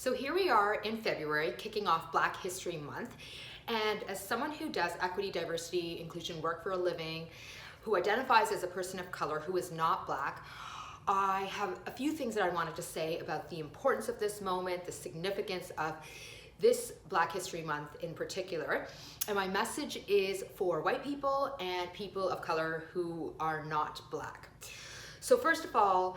So here we are in February, kicking off Black History Month. And as someone who does equity, diversity, inclusion work for a living, who identifies as a person of color who is not Black, I have a few things that I wanted to say about the importance of this moment, the significance of this Black History Month in particular. And my message is for white people and people of color who are not Black. So first of all,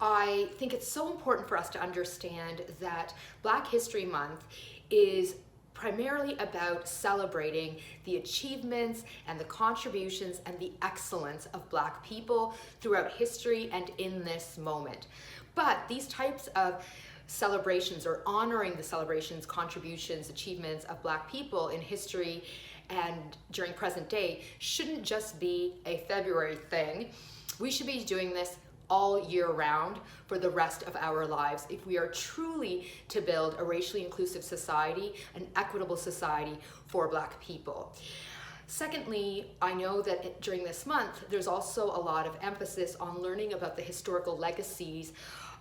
I think it's so important for us to understand that Black History Month is primarily about celebrating the achievements and the contributions and the excellence of Black people throughout history and in this moment. But these types of celebrations, or honoring the celebrations, contributions, achievements of Black people in history and during present day, shouldn't just be a February thing. We should be doing this all year round for the rest of our lives if we are truly to build a racially inclusive society, an equitable society for Black people. Secondly, I know that during this month, there's also a lot of emphasis on learning about the historical legacies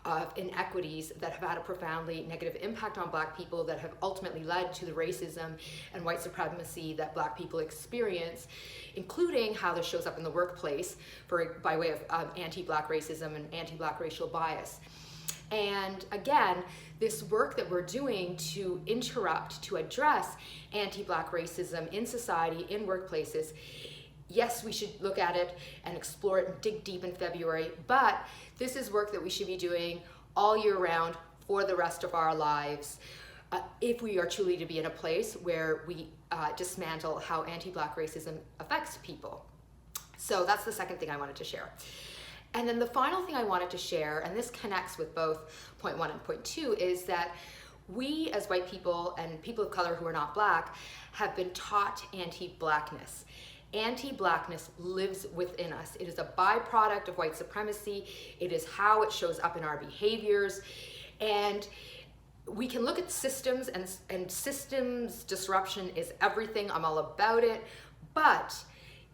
of inequities that have had a profoundly negative impact on Black people, that have ultimately led to the racism and white supremacy that Black people experience, including how this shows up in the workplace by way of anti-Black racism and anti-Black racial bias. And again, this work that we're doing to interrupt, to address anti-Black racism in society, in workplaces, yes, we should look at it and explore it and dig deep in February, but this is work that we should be doing all year round for the rest of our lives if we are truly to be in a place where we dismantle how anti-Black racism affects people. So that's the second thing I wanted to share. And then the final thing I wanted to share, and this connects with both point one and point two, is that we as white people and people of color who are not Black have been taught anti-Blackness. Anti-Blackness lives within us. It is a byproduct of white supremacy. It is how it shows up in our behaviors. And we can look at systems, and systems disruption is everything. I'm all about it. But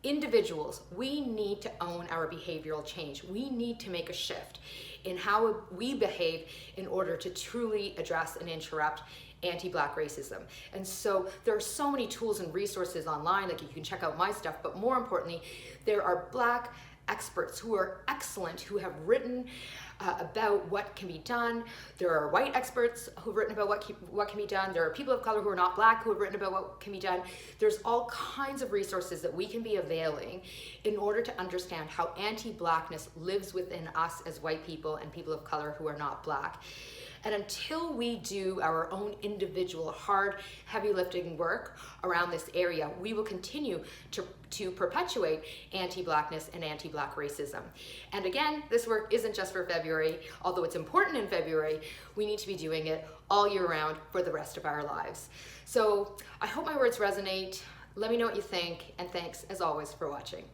individuals, we need to own our behavioral change. We need to make a shift in how we behave in order to truly address and interrupt anti-Black racism. And so there are so many tools and resources online, like you can check out my stuff, but more importantly, there are Black experts who are excellent, who have written about what can be done. There are white experts who've written about what can be done. There are people of color who are not Black who have written about what can be done. There's all kinds of resources that we can be availing in order to understand how anti-Blackness lives within us as white people and people of color who are not Black. And until we do our own individual hard, heavy lifting work around this area, we will continue to perpetuate anti-Blackness and anti-Black racism. And again, this work isn't just for February, although it's important in February. We need to be doing it all year round for the rest of our lives. So I hope my words resonate. Let me know what you think, and thanks as always for watching.